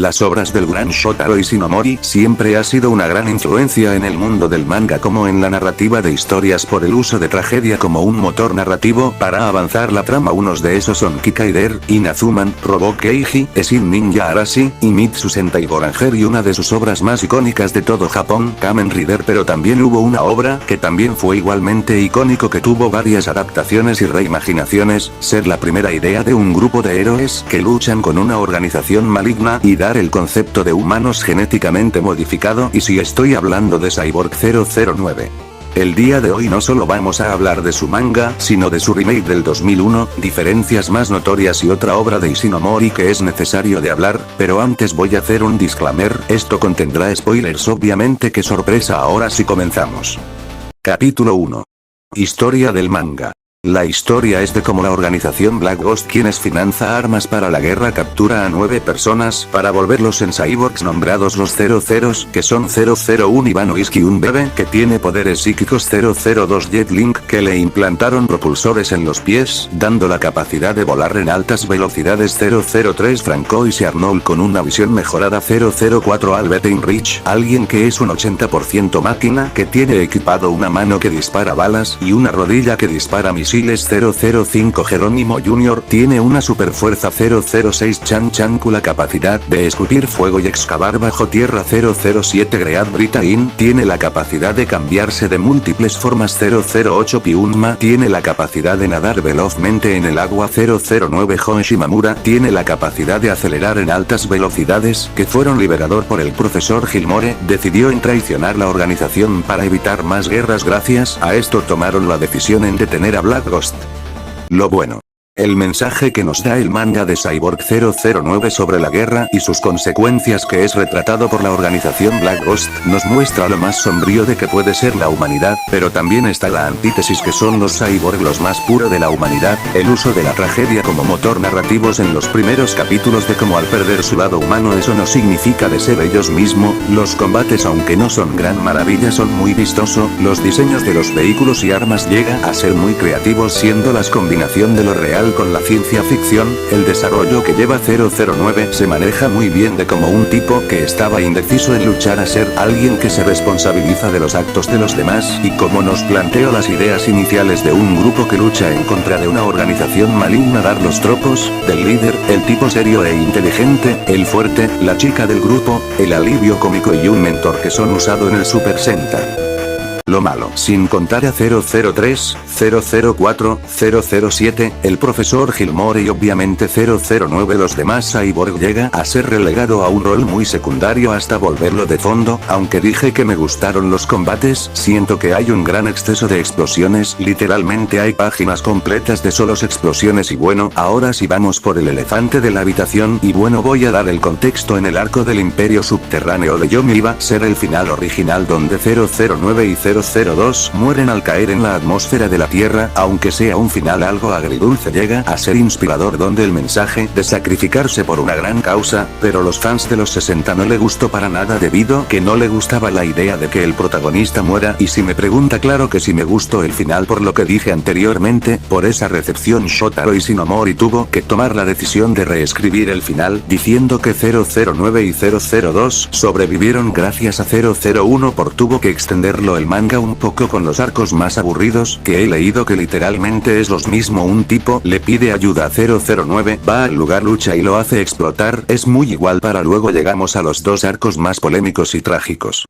Las obras del gran Shotaro Ishinomori siempre ha sido una gran influencia en el mundo del manga como en la narrativa de historias por el uso de tragedia como un motor narrativo para avanzar la trama. Unos de esos son Kikaider, Inazuman, Robo Keiji, Esin Ninja Arashi, y Mitsu Sentai Goranger, y una de sus obras más icónicas de todo Japón, Kamen Rider. Pero también hubo una obra que también fue igualmente icónico, que tuvo varias adaptaciones y reimaginaciones, ser la primera idea de un grupo de héroes que luchan con una organización maligna y dar el concepto de humanos genéticamente modificado. Y si estoy hablando de Cyborg 009. El día de hoy no solo vamos a hablar de su manga, sino de su remake del 2001, diferencias más notorias y otra obra de Ishinomori que es necesario de hablar, pero antes voy a hacer un disclaimer, esto contendrá spoilers, obviamente. Qué sorpresa. Ahora sí comenzamos. Capítulo 1. Historia del manga. La historia es de cómo la organización Black Ghost, quienes financia armas para la guerra, captura a 9 personas para volverlos en cyborgs nombrados los 00s, que son 001 Ivanoiski, un bebé que tiene poderes psíquicos, 002 Jet Link, que le implantaron propulsores en los pies, dando la capacidad de volar en altas velocidades, 003 Francois y Arnold con una visión mejorada, 004 Albert Heinrich, alguien que es un 80% máquina, que tiene equipado una mano que dispara balas y una rodilla que dispara misiles, 005 Jerónimo Jr. tiene una superfuerza, 006 Chan Chan con la capacidad de escupir fuego y excavar bajo tierra, 007 Great Britain tiene la capacidad de cambiarse de múltiples formas, 008 Piunma tiene la capacidad de nadar velozmente en el agua, 009 Hon Shimamura tiene la capacidad de acelerar en altas velocidades, que fueron liberador por el profesor Gilmore, decidió en traicionar la organización para evitar más guerras. Gracias a esto tomaron la decisión en detener a Black Ghost. Lo bueno. El mensaje que nos da el manga de Cyborg 009 sobre la guerra y sus consecuencias, que es retratado por la organización Black Ghost, nos muestra lo más sombrío de que puede ser la humanidad, pero también está la antítesis, que son los cyborg, los más puro de la humanidad, el uso de la tragedia como motor narrativos en los primeros capítulos, de cómo al perder su lado humano eso no significa de ser ellos mismos. Los combates, aunque no son gran maravilla, son muy vistosos, los diseños de los vehículos y armas llegan a ser muy creativos, siendo la combinación de lo real con la ciencia ficción. El desarrollo que lleva 009 se maneja muy bien, de como un tipo que estaba indeciso en luchar a ser alguien que se responsabiliza de los actos de los demás, y como nos planteó las ideas iniciales de un grupo que lucha en contra de una organización maligna, dar los tropos del líder, el tipo serio e inteligente, el fuerte, la chica del grupo, el alivio cómico y un mentor que son usado en el Super Sentai. Lo malo, sin contar a 003, 004, 007, el profesor Gilmore y obviamente 009, los demás cyborg, llega a ser relegado a un rol muy secundario hasta volverlo de fondo. Aunque dije que me gustaron los combates, siento que hay un gran exceso de explosiones, literalmente hay páginas completas de solos explosiones. Y bueno, ahora sí vamos por el elefante de la habitación, y bueno, voy a dar el contexto. En el arco del Imperio Subterráneo de Yomi iba a ser el final original, donde 009 y 002 mueren al caer en la atmósfera de la Tierra. Aunque sea un final algo agridulce, llega a ser inspirador, donde el mensaje de sacrificarse por una gran causa, pero los fans de los 60 no le gustó para nada, debido que no le gustaba la idea de que el protagonista muera. Y si me pregunta, claro que sí me gustó el final, por lo que dije anteriormente, por esa recepción Shotaro Ishinomori tuvo que tomar la decisión de reescribir el final, diciendo que 009 y 002 sobrevivieron gracias a 001, por tuvo que extenderlo el manga un poco con los arcos más aburridos que he leído, que literalmente es los mismo. Un tipo le pide ayuda a 009, va al lugar, lucha y lo hace explotar, es muy igual. Para luego llegamos a los dos arcos más polémicos y trágicos.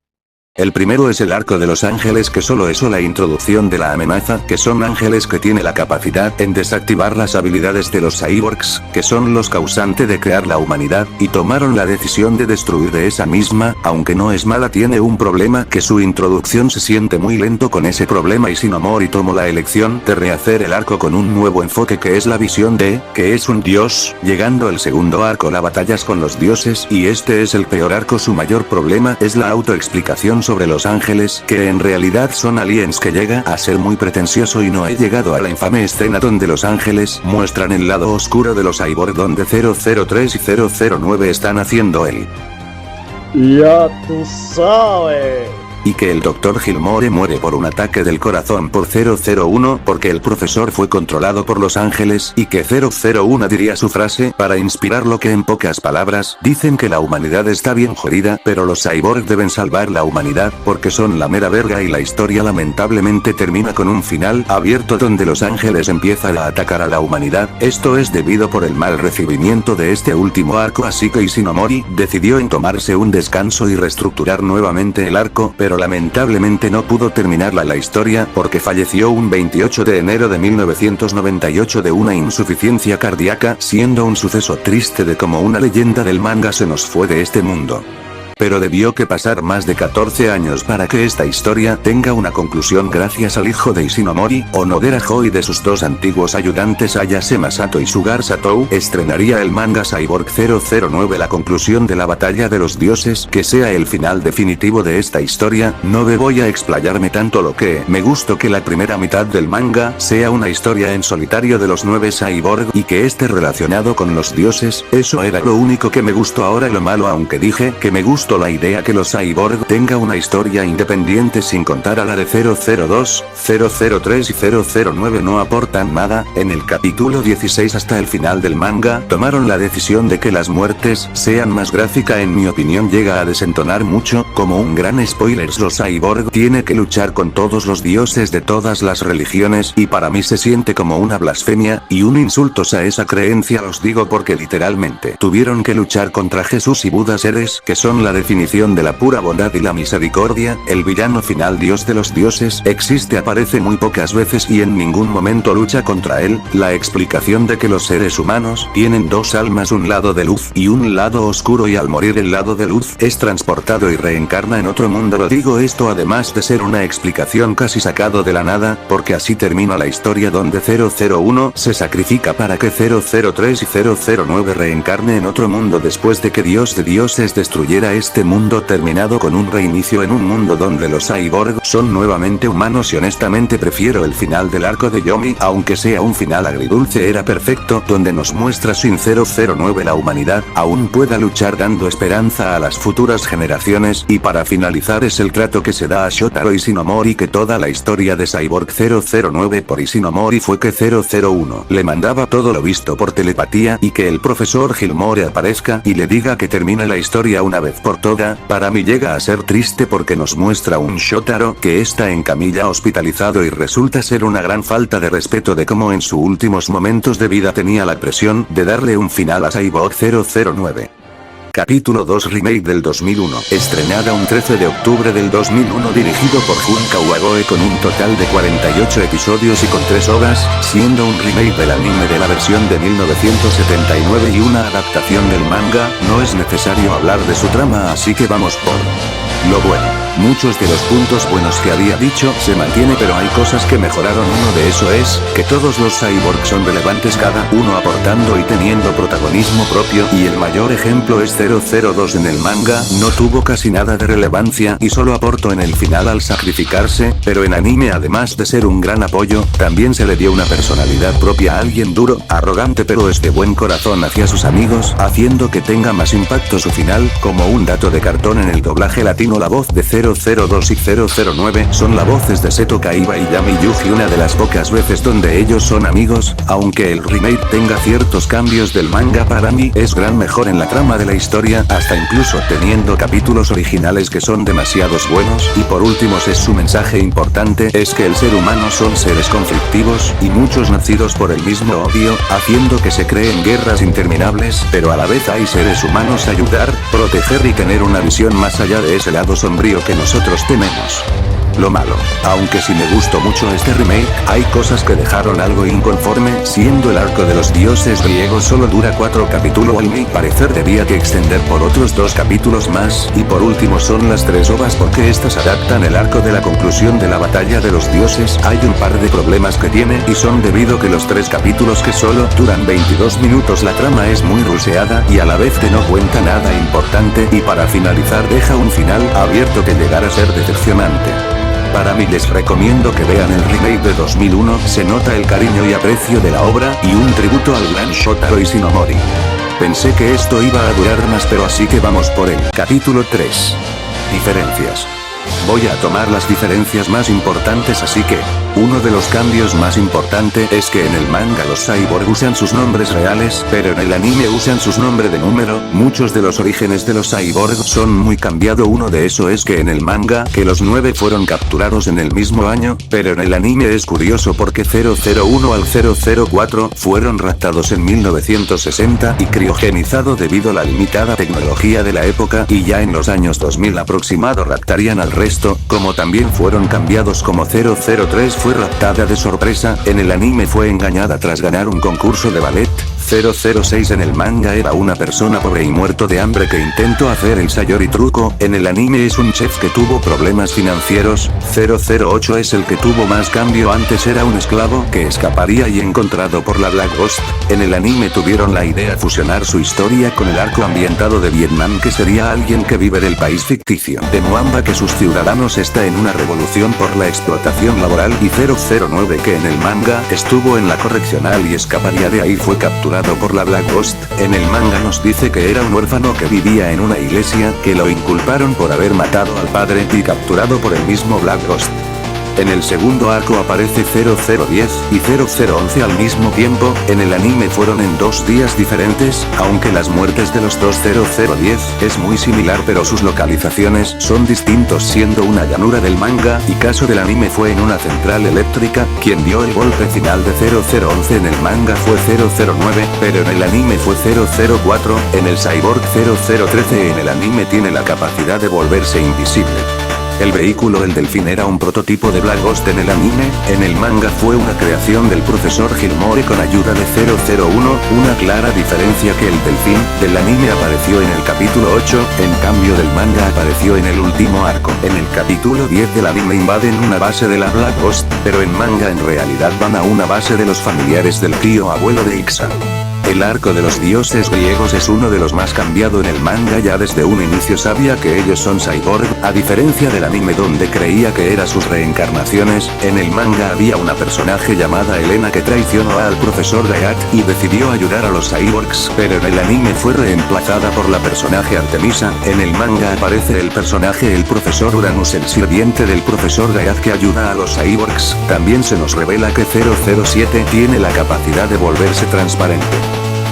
El primero es el arco de los ángeles, que solo es la introducción de la amenaza, que son ángeles que tiene la capacidad en desactivar las habilidades de los cyborgs, que son los causantes de crear la humanidad, y tomaron la decisión de destruir de esa misma. Aunque no es mala, tiene un problema, que su introducción se siente muy lento. Con ese problema Ishinomori tomó la elección de rehacer el arco con un nuevo enfoque, que es la visión de, que es un dios, llegando el segundo arco, las batallas con los dioses, y este es el peor arco. Su mayor problema es la autoexplicación sobre los ángeles, que en realidad son aliens, que llega a ser muy pretencioso, y no he llegado a la infame escena donde los ángeles muestran el lado oscuro de los cyborg, donde 003 y 009 están haciendo el... Ya tú sabes. y que el Dr. Gilmore muere por un ataque del corazón por 001 porque el profesor fue controlado por los ángeles y que 001 diría su frase para inspirar lo que en pocas palabras dicen que la humanidad está bien jodida, pero los cyborg deben salvar la humanidad porque son la mera verga y la historia lamentablemente termina con un final abierto donde los ángeles empiezan a atacar a la humanidad. Esto es debido por el mal recibimiento de este último arco, así que Ishinomori decidió en tomarse un descanso y reestructurar nuevamente el arco, pero lamentablemente no pudo terminar la historia porque falleció un 28 de enero de 1998 de una insuficiencia cardíaca, siendo un suceso triste de cómo una leyenda del manga se nos fue de este mundo. Pero debió que pasar más de 14 años para que esta historia tenga una conclusión gracias al hijo de Ishinomori, Onodera Ho, y de sus dos antiguos ayudantes Ayase Masato y Sugar Satou. Estrenaría el manga Cyborg 009 la conclusión de la batalla de los dioses, que sea el final definitivo de esta historia. No me voy a explayarme tanto, lo que me gustó que la primera mitad del manga sea una historia en solitario de los 9 cyborg y que esté relacionado con los dioses. Eso era lo único que me gustó. Ahora lo malo, aunque dije que me gustó la idea que los cyborg tenga una historia independiente sin contar a la de 002, 003 y 009 no aportan nada. En el capítulo 16 hasta el final del manga tomaron la decisión de que las muertes sean más gráficas. En mi opinión llega a desentonar mucho, como un gran spoiler. Los cyborg tiene que luchar con todos los dioses de todas las religiones y para mí se siente como una blasfemia y un insulto a esa creencia. Los digo porque literalmente tuvieron que luchar contra Jesús y Buda, seres que son la definición de la pura bondad y la misericordia. El villano final, dios de los dioses, existe, aparece muy pocas veces y en ningún momento lucha contra él. La explicación de que los seres humanos tienen dos almas, un lado de luz y un lado oscuro, y al morir el lado de luz es transportado y reencarna en otro mundo. Lo digo esto además de ser una explicación casi sacado de la nada, porque así termina la historia donde 001 se sacrifica para que 003 y 009 reencarne en otro mundo después de que Dios de dioses destruyera este mundo, terminado con un reinicio en un mundo donde los cyborg son nuevamente humanos. Y honestamente prefiero el final del arco de Yomi, aunque sea un final agridulce. Era perfecto, donde nos muestra sin 009 la humanidad aún pueda luchar, dando esperanza a las futuras generaciones. Y para finalizar es el trato que se da a Shotaro Ishinomori, que toda la historia de Cyborg 009 por Ishinomori fue que 001 le mandaba todo lo visto por telepatía y que el profesor Gilmore aparezca y le diga que termine la historia una vez por toda. Para mí llega a ser triste porque nos muestra un Shotaro que está en camilla hospitalizado y resulta ser una gran falta de respeto de cómo en sus últimos momentos de vida tenía la presión de darle un final a Cyborg 009. Capítulo 2 Remake del 2001, estrenada un 13 de octubre del 2001, dirigido por Jun Kawagoe, con un total de 48 episodios y con 3 OVAs, siendo un remake del anime de la versión de 1979 y una adaptación del manga. No es necesario hablar de su trama, así que vamos por lo bueno. Muchos de los puntos buenos que había dicho se mantiene, pero hay cosas que mejoraron. Uno de eso es que todos los cyborgs son relevantes, cada uno aportando y teniendo protagonismo propio, y el mayor ejemplo es 002. En el manga no tuvo casi nada de relevancia y solo aportó en el final al sacrificarse, pero en anime, además de ser un gran apoyo, también se le dio una personalidad propia, a alguien duro, arrogante, pero es de buen corazón hacia sus amigos, haciendo que tenga más impacto su final. Como un dato de cartón, en el doblaje latino la voz de 002 y 009 son las voces de Seto Kaiba y Yami Yuji, una de las pocas veces donde ellos son amigos. Aunque el remake tenga ciertos cambios del manga, para mí es gran mejor en la trama de la historia, hasta incluso teniendo capítulos originales que son demasiados buenos. Y por último es su mensaje importante, es que el ser humano son seres conflictivos y muchos nacidos por el mismo odio, haciendo que se creen guerras interminables, pero a la vez hay seres humanos ayudar, proteger y tener una visión más allá de ese lado sombrío que nosotros tenemos. Lo malo, aunque sí me gustó mucho este remake, hay cosas que dejaron algo inconforme, siendo el arco de los dioses griegos solo dura 4 capítulos, al mi parecer debía que extender por otros 2 capítulos más. Y por último son las 3 ovas, porque estas adaptan el arco de la conclusión de la batalla de los dioses. Hay un par de problemas que tiene y son debido que los 3 capítulos que solo duran 22 minutos la trama es muy ruseada y a la vez que no cuenta nada importante, y para finalizar deja un final abierto que llegará a ser decepcionante. Para mí les recomiendo que vean el remake de 2001, se nota el cariño y aprecio de la obra y un tributo al gran Shotaro Ishinomori. Pensé que esto iba a durar más, pero así que vamos por el capítulo 3. Diferencias. Voy a tomar las diferencias más importantes, así que, uno de los cambios más importantes es que en el manga los cyborg usan sus nombres reales, pero en el anime usan sus nombres de número. Muchos de los orígenes de los cyborg son muy cambiado. Uno de eso es que en el manga que los 9 fueron capturados en el mismo año, pero en el anime es curioso porque 001 al 004 fueron raptados en 1960 y criogenizados debido a la limitada tecnología de la época, y ya en los años 2000 aproximado raptarían al resto, como también fueron cambiados como 003 fue raptada de sorpresa, en el anime fue engañada tras ganar un concurso de ballet. 006 en el manga era una persona pobre y muerto de hambre que intentó hacer el sayori truco, en el anime es un chef que tuvo problemas financieros. 008 es el que tuvo más cambio, antes era un esclavo que escaparía y encontrado por la Black Ghost. En el anime tuvieron la idea fusionar su historia con el arco ambientado de Vietnam, que sería alguien que vive del país ficticio de Moamba, que sus ciudadanos está en una revolución por la explotación laboral, y 009 que en el manga estuvo en la correccional y escaparía de ahí fue capturado por la Black Ghost. En el manga nos dice que era un huérfano que vivía en una iglesia, que lo inculparon por haber matado al padre y capturado por el mismo Black Ghost. En el segundo arco aparece 0010 y 0011 al mismo tiempo. En el anime fueron en 2 días diferentes, aunque las muertes de los dos 0010 es muy similar, pero sus localizaciones son distintos, siendo una llanura del manga y caso del anime fue en una central eléctrica. Quien dio el golpe final de 0011 en el manga fue 009, pero en el anime fue 004. En el cyborg 0013 en el anime tiene la capacidad de volverse invisible. El vehículo el delfín era un prototipo de Black Ghost en el anime, en el manga fue una creación del profesor Gilmore con ayuda de 001, una clara diferencia que el delfín del anime apareció en el capítulo 8, en cambio del manga apareció en el último arco. En el capítulo 10 del anime invaden una base de la Black Ghost, pero en manga en realidad van a una base de los familiares del tío abuelo de Ixa. El arco de los dioses griegos es uno de los más cambiado en el manga, ya desde un inicio sabía que ellos son cyborg, a diferencia del anime donde creía que eran sus reencarnaciones. En el manga había una personaje llamada Elena que traicionó al profesor Gayat y decidió ayudar a los cyborgs, pero en el anime fue reemplazada por la personaje Artemisa. En el manga aparece el personaje el profesor Uranus, el sirviente del profesor Gayat que ayuda a los cyborgs. También se nos revela que 007 tiene la capacidad de volverse transparente.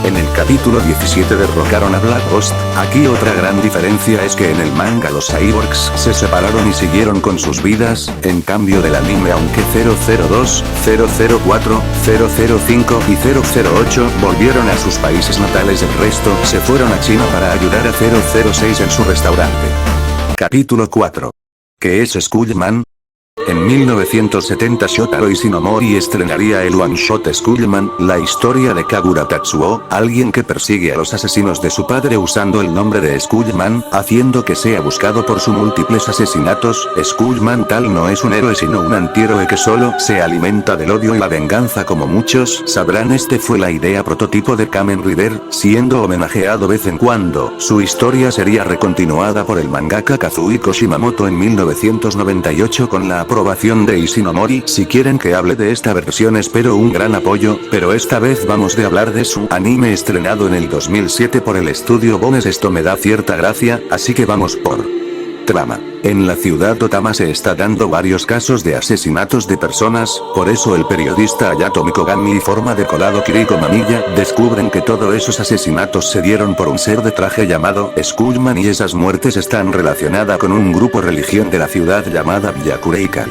En el capítulo 17 derrocaron a Black Ghost. Aquí otra gran diferencia es que en el manga los cyborgs se separaron y siguieron con sus vidas, en cambio del anime aunque 002, 004, 005 y 008 volvieron a sus países natales, el resto se fueron a China para ayudar a 006 en su restaurante. Capítulo 4. ¿Qué es Skullman? En 1970 Shotaro Ishinomori estrenaría el one-shot Skullman, la historia de Kagura Tatsuo, alguien que persigue a los asesinos de su padre usando el nombre de Skullman, haciendo que sea buscado por sus múltiples asesinatos. Skullman tal no es un héroe sino un antihéroe que solo se alimenta del odio y la venganza, como muchos sabrán. Este fue la idea prototipo de Kamen Rider, siendo homenajeado vez en cuando. Su historia sería recontinuada por el mangaka Kazuhiko Shimamoto en 1998 con la aprobación de Ishinomori. Si quieren que hable de esta versión espero un gran apoyo, pero esta vez vamos de hablar de su anime estrenado en el 2007 por el estudio Bones. Esto me da cierta gracia, así que vamos por trama. En la ciudad Otama se está dando varios casos de asesinatos de personas, por eso el periodista Hayato Mikogami y forma de colado Kiriko Mamiya descubren que todos esos asesinatos se dieron por un ser de traje llamado Skullman y esas muertes están relacionadas con un grupo religión de la ciudad llamada Byakureikan.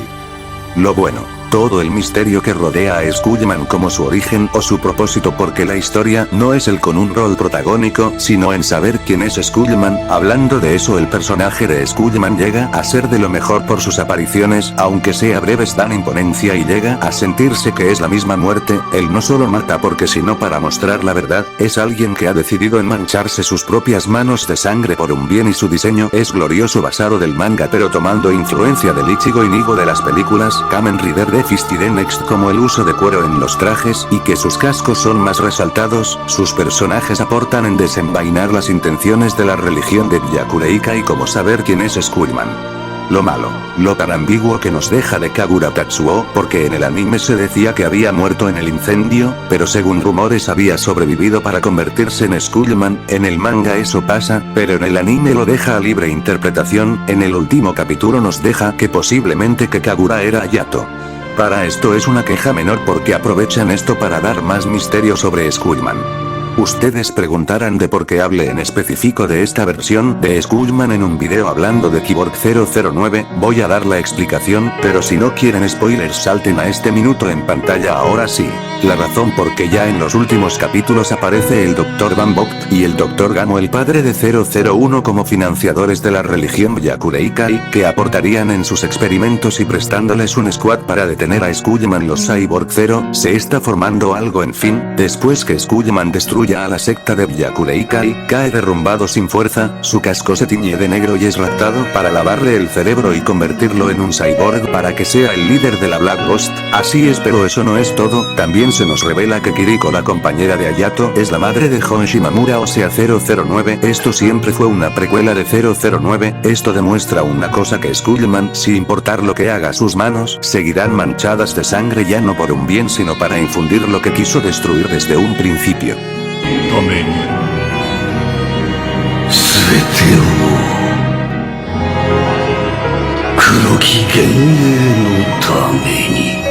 Lo bueno, todo el misterio que rodea a Skullman como su origen o su propósito, porque la historia no es el con un rol protagónico, sino en saber quién es Skullman. Hablando de eso, el personaje de Skullman llega a ser de lo mejor por sus apariciones, aunque sea breves dan imponencia y llega a sentirse que es la misma muerte. Él no solo mata porque sino para mostrar la verdad, es alguien que ha decidido en mancharse sus propias manos de sangre por un bien y su diseño es glorioso basado del manga pero tomando influencia del Ichigo Inigo de las películas Kamen Rider de Fist y The Next, como el uso de cuero en los trajes y que sus cascos son más resaltados. Sus personajes aportan en desenvainar las intenciones de la religión de Byakureika y como saber quién es Skullman. Lo malo, lo tan ambiguo que nos deja de Kagura Tatsuo, porque en el anime se decía que había muerto en el incendio, pero según rumores había sobrevivido para convertirse en Skullman. En el manga eso pasa, pero en el anime lo deja a libre interpretación. En el último capítulo nos deja que posiblemente que Kagura era Hayato. Para esto es una queja menor porque aprovechan esto para dar más misterio sobre Skullman. Ustedes preguntarán de por qué hable en específico de esta versión de Skullman en un video hablando de Cyborg 009, voy a dar la explicación, pero si no quieren spoilers salten a este minuto en pantalla ahora sí. La razón porque ya en los últimos capítulos aparece el Dr. Van Vogt y el Dr. Gamo, el padre de 001, como financiadores de la religión Byakureikai, que aportarían en sus experimentos y prestándoles un squad para detener a Skullman. Los Cyborg 0 se está formando algo, en fin, después que Skullman destruya a la secta de Byakureikai, cae derrumbado sin fuerza, su casco se tiñe de negro y es raptado para lavarle el cerebro y convertirlo en un cyborg para que sea el líder de la Black Ghost. Así es, pero eso no es todo, también se nos revela que Kiriko, la compañera de Hayato, es la madre de Hon Shimamura, o sea 009, esto siempre fue una precuela de 009, esto demuestra una cosa, que Skullman, sin importar lo que haga sus manos, seguirán manchadas de sangre, ya no por un bien sino para infundir lo que quiso destruir desde un principio. ために全てを黒き幻影のために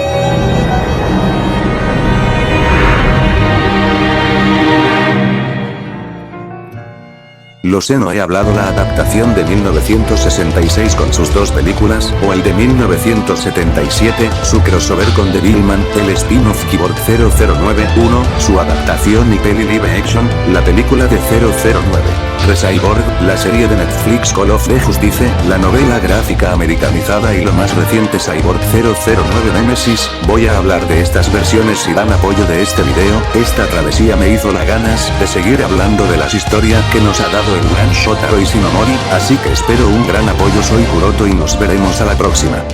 Lo sé, no he hablado la adaptación de 1966 con sus dos películas, o el de 1977, su crossover con Devilman, el spin-off Cyborg 009, 1, su adaptación y peli live action, la película de 009, Re-Cyborg, la serie de Netflix Call of the Justice, la novela gráfica americanizada y lo más reciente Cyborg 009 Nemesis. Voy a hablar de estas versiones si dan apoyo de este video. Esta travesía me hizo las ganas de seguir hablando de las historias que nos ha dado el gran Shotaro Ishinomori, así que espero un gran apoyo. Soy Kuroto y nos veremos a la próxima.